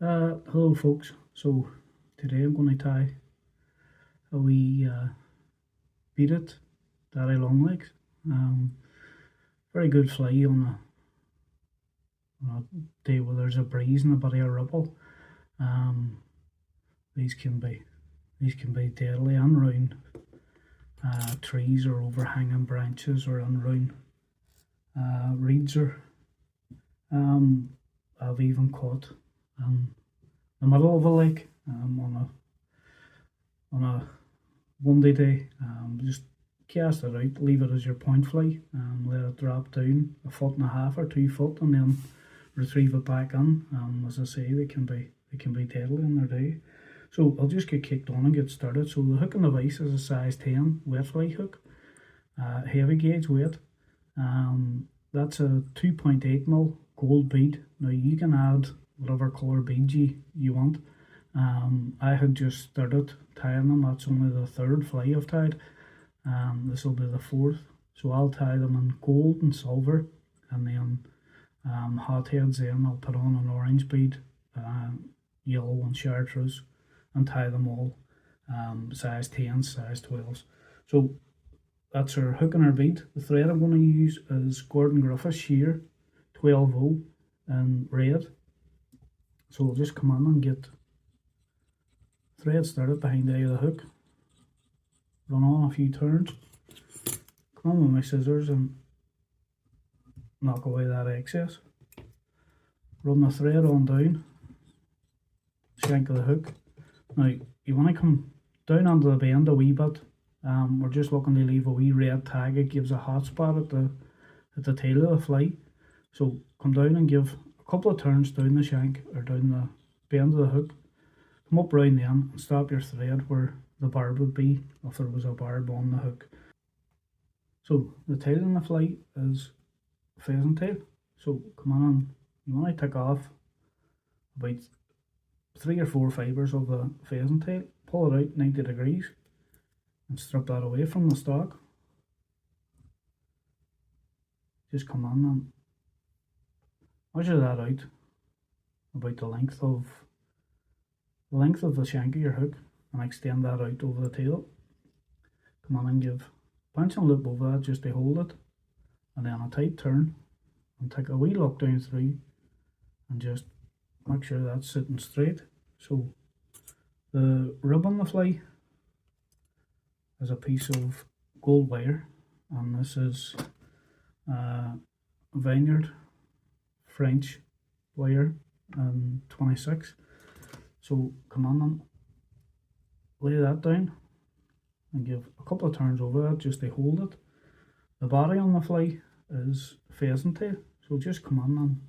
Hello folks, so today I'm going to tie a wee beaded daddy long legs. Very good fly on a day where there's a breeze and a bit of a ripple. These can be deadly and round trees or overhanging branches or on round reeds or I've even caught the middle of a lake on a windy day. Just cast it out, leave it as your point fly, let it drop down 1.5 foot or 2 foot, and then retrieve it back in. As I say, they can be deadly in their day. So I'll just get kicked on and get started. So the hook and the vise is a size 10 wet fly hook, heavy gauge weight. That's a 2.8mm gold bead. Now you can add whatever colour bead you want. I had just started tying them. That's only the third fly I've tied. This will be the fourth. So I'll tie them in gold and silver, and then hot heads. Then I'll put on an orange bead, yellow and chartreuse, and tie them all size 10s, size 12s. So that's our hook and our bead. The thread I'm going to use is Gordon Griffiths sheer 12/0 in red. So we'll just come in and get thread started behind the eye of the hook, run on a few turns, come on with my scissors and knock away that excess, run the thread on down, shank of the hook. Now you want to come down onto the bend a wee bit. We're just looking to leave a wee red tag. It gives a hot spot at the tail of the fly. So come down and give a couple of turns down the shank or down the bend of the hook. Come up round then and stop your thread where the barb would be if there was a barb on the hook. So the tail in the fly is pheasant tail. So come on and you want to take off about 3 or 4 fibres of the pheasant tail, pull it out 90 degrees and strip that away from the stalk. Just come on and measure that out about the length of the shank of your hook and extend that out over the tail. Come on and give punch and loop over that just to hold it, and then a tight turn and take a wee look down through and just make sure that's sitting straight. So the rib on the fly is a piece of gold wire, and this is Vineyard French wire and 26. So come on and lay that down and give a couple of turns over that just to hold it. The body on the fly is pheasant tail, so just come on and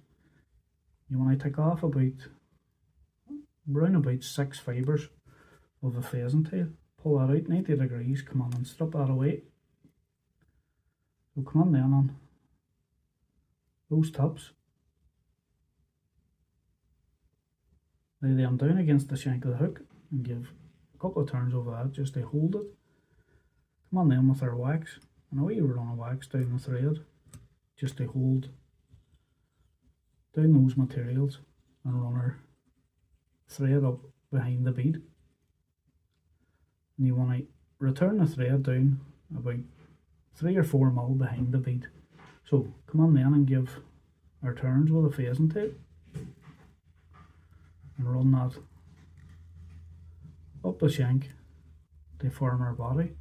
you want to take off around about 6 fibres of the pheasant tail. Pull that out 90 degrees, come on and strip that away. So come on then on those tops. Lay them down against the shank of the hook and give a couple of turns over that just to hold it. Come on then with our wax and a wee run of wax down the thread just to hold down those materials and run our thread up behind the bead. And you want to return the thread down about 3 or 4mm behind the bead. So come on then and give our turns with a pheasant tail and run that up the shank to form our body.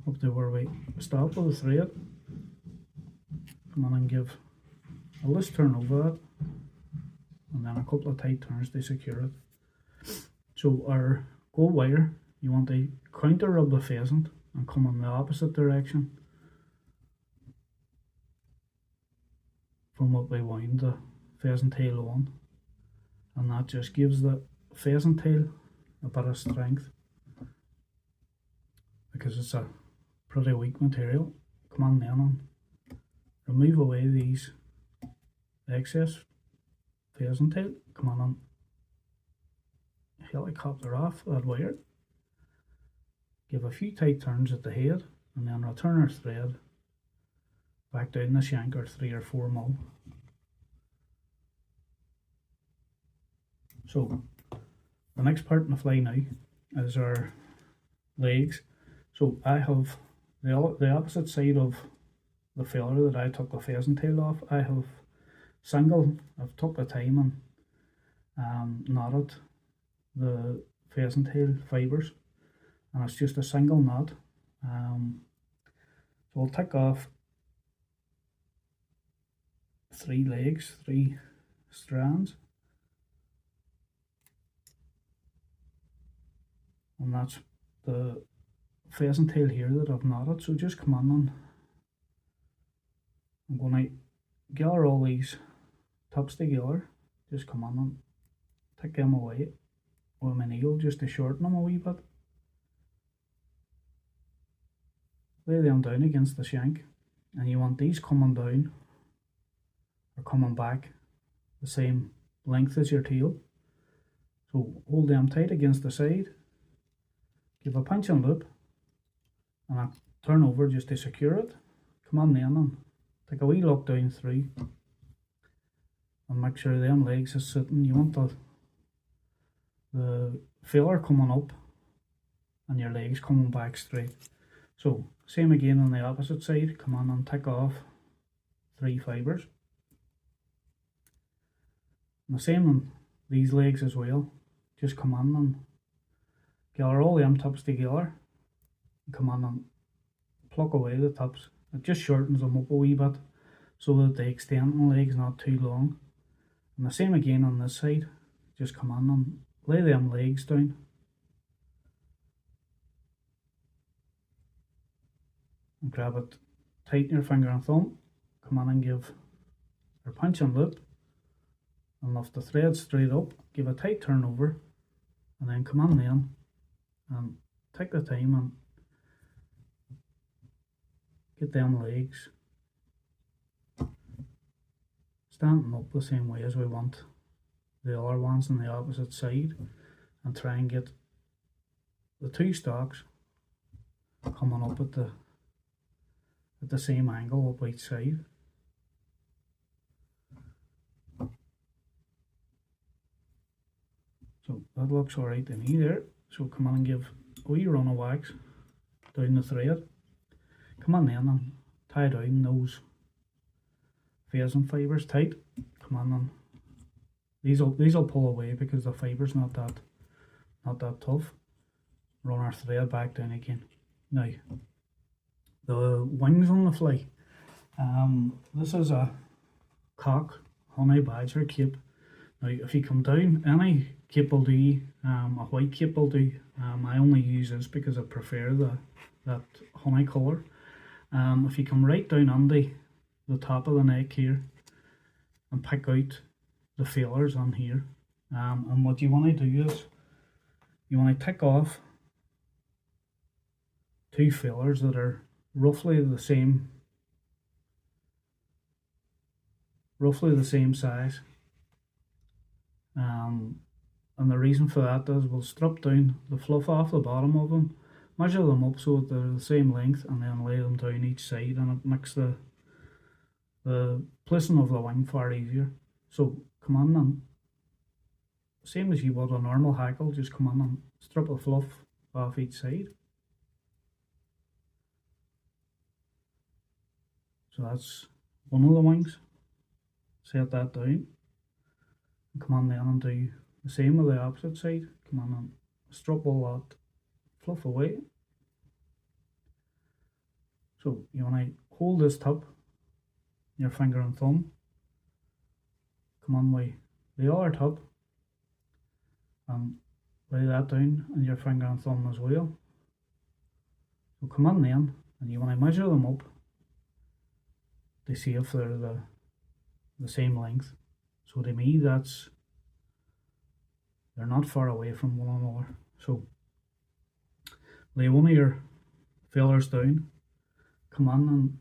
Up to where we stop with the thread. Come on and give a loose turn over that, and then a couple of tight turns to secure it. So our gold wire, you want to counter rub the pheasant and come in the opposite direction from what we wound the pheasant tail on, and that just gives the pheasant tail a bit of strength because it's a pretty weak material. Come on then and remove away these excess pheasant tail. Come on and helicopter off that wire. Give a few tight turns at the head and then return our thread back down the shank or 3 or 4 mil So the next part in the fly now is our legs. So I have the opposite side of the feather that I took the pheasant tail off. I have I've took the time and knotted the pheasant tail fibres, and it's just a single knot. So I'll take off 3 legs, 3 strands, and that's the pheasant tail here that I've knotted. So just come on, and I'm going to gather all these tops together. Just come on and take them away with my nail just to shorten them a wee bit. Lay them down against the shank, and you want these coming down or coming back the same length as your tail. So hold them tight against the side, give a pinch and loop, and I'll turn over just to secure it. Come on then and take a wee look down through and make sure them legs is sitting. You want the feather coming up and your legs coming back straight. So same again on the opposite side. Come on and take off 3 fibres. And the same on these legs as well. Just come on and gather all them tops together. And come on and pluck away the tops. It just shortens them up a wee bit so that the extending leg's not too long. And the same again on this side. Just come on and lay them legs down. And grab it tight in your finger and thumb. Come on and give your pinch and loop, and lift the thread straight up. Give a tight turn over, and then come on then and take the time and get them legs standing up the same way as we want the other ones on the opposite side, and try and get the 2 stalks coming up at the same angle up each side. So that looks alright to me there. So come on and give a wee run of wax down the thread. Come on then and tie down those pheasant fibres tight. Come on, and these'll pull away because the fiber's not that tough. Run our thread back down again. Now the wings on the fly. This is a cock honey badger cape. Now if you come down, any cape will do. A white cape will do. I only use this because I prefer that honey colour. If you come right down under the top of the neck here and pick out the feelers on here, and what you want to do is you want to tick off 2 feelers that are roughly the same size, and the reason for that is we'll strip down the fluff off the bottom of them, measure them up so that they're the same length, and then lay them down each side, and it makes the placing of the wing far easier. So come on, and same as you would a normal hackle, just come on and strip the fluff off each side. So that's one of the wings. Set that down. And come on then and do the same with the opposite side. Come on and strip all that fluff away. So you want to hold this tip, your finger and thumb. Come on with the other tip and lay that down on your finger and thumb as well. So come on then, and you want to measure them up to see if they're the same length. So to me they're not far away from one another. So lay one of your feelers down. Come on, and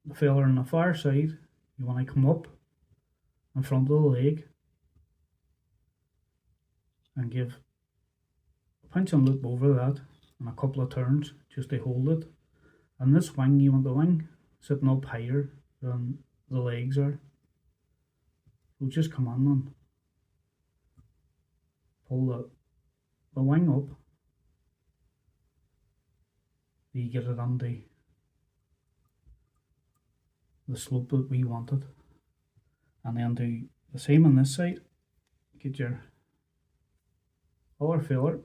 the feeler on the far side, you want to come up in front of the leg and give a pinch and loop over that and a couple of turns just to hold it. And this wing, you want the wing sitting up higher than the legs are. So just come on and pull the wing up, you get it on the slope that we wanted, and then do the same on this side. Get your other filler,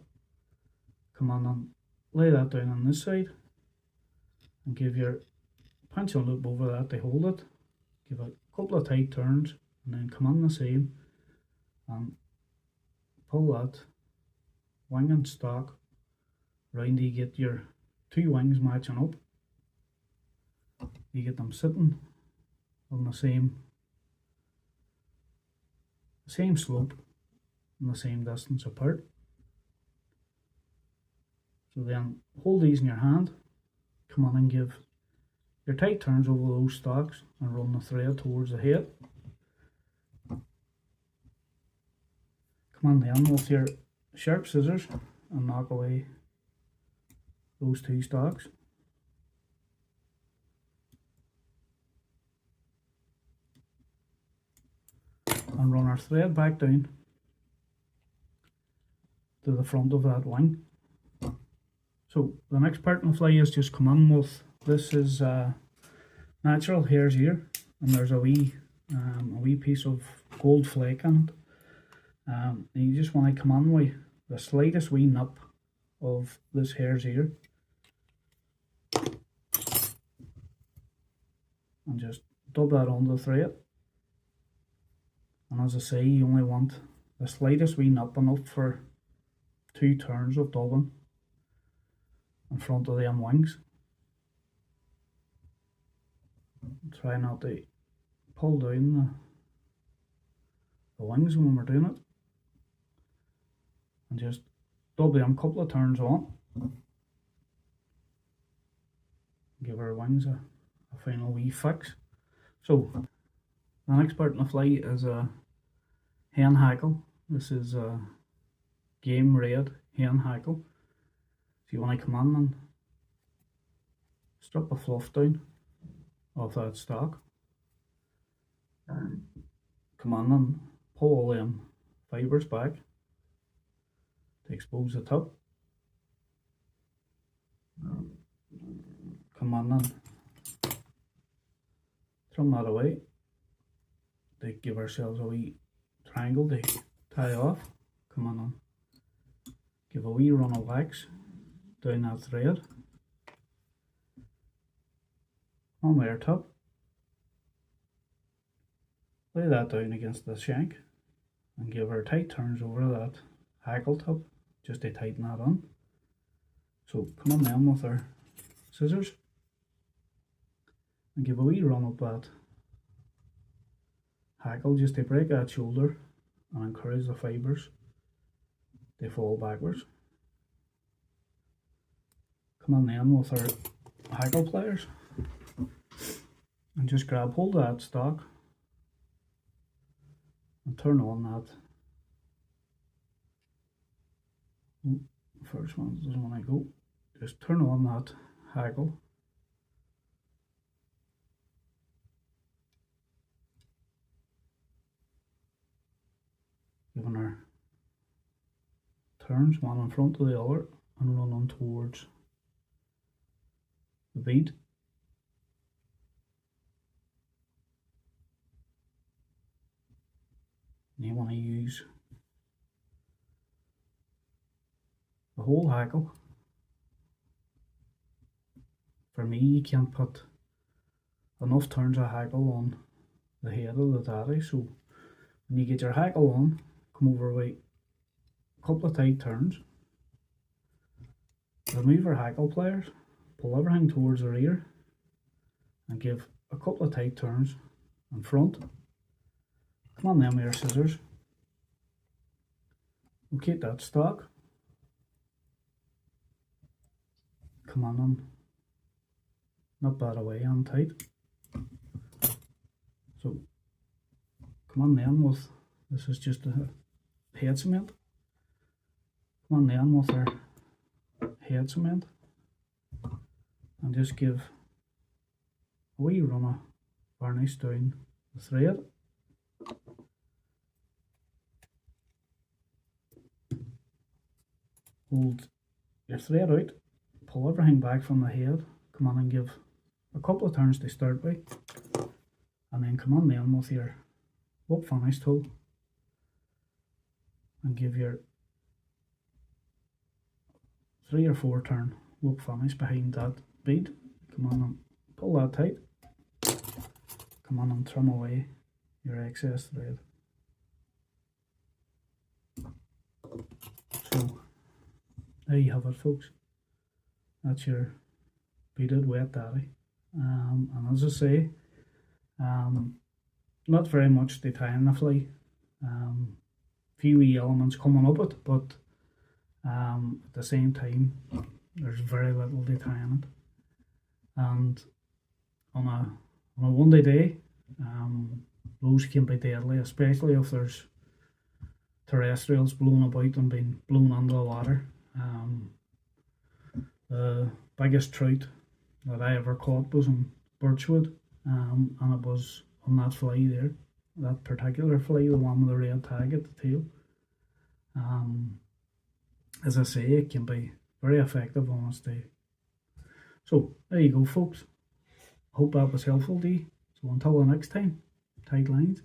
come on and lay that down on this side, and give your pencil loop over that to hold it. Give a couple of tight turns, and then come on the same and pull that wing and stock round to get your two wings matching up. You get them sitting on the same slope and the same distance apart. So then hold these in your hand, come on and give your tight turns over those stalks and run the thread towards the head. Come on then with your sharp scissors and knock away those two stalks. And run our thread back down to the front of that wing. So the next part in the fly is just come on with, this is natural hare's ear, and there's a wee piece of gold flake on it. And you just want to come on with the slightest wee nip of this hare's ear and just dub that onto the thread. And as I say, you only want the slightest wee nip enough for 2 turns of dubbing in front of them wings. Try not to pull down the wings when we're doing it, and just dub them a couple of turns on. Give our wings a final wee fix. So the next part in the fly is a hen hackle. This is a game red hen hackle. So you want to come on and strip a fluff down off that stalk. Come on and pull all them fibres back to expose the tip. Come on and trim that away to give ourselves a wee triangle to tie off. Come on and give a wee run of wax down that thread on our tip. Lay that down against the shank and give her tight turns over that hackle tip just to tighten that on. So come on then with our scissors and give a wee run up that hackle just to break that shoulder and encourage the fibres to fall backwards. Come on then with our hackle pliers and just grab hold of that stalk and turn on that. First one doesn't want to go. Just turn on that hackle. Giving our turns one in front of the other and run on towards the bead. And you want to use the whole hackle. For me, you can't put enough turns of hackle on the head of the daddy, so when you get your hackle on, come over with a couple of tight turns, remove our hackle pliers, pull everything towards the rear and give a couple of tight turns in front. Come on then with your scissors, locate that stalk, come on and nip that away and tight. So come on then with, this is just a head cement, come on then with our head cement and just give a wee run of varnish down the thread. hold your thread out, pull everything back from the head, come on and give a couple of turns to start with, and then come on then with your whip finish tool and give your 3 or 4 turn whip finish behind that bead. Come on and pull that tight, come on and trim away your excess thread. So there you have it, folks. That's your beaded wet daddy. And as I say, not very much to tie in the fly. Few wee elements coming up it, but at the same time there's very little to tie in it. And on a windy day, those can be deadly, especially if there's terrestrials blowing about and being blown under the water. The biggest trout that I ever caught was in Birchwood, and it was on that fly there, that particular fly, the one with the red tag at the tail. As I say, it can be very effective on a day. So there you go, folks. Hope that was helpful to you. So until the next time, tight lines.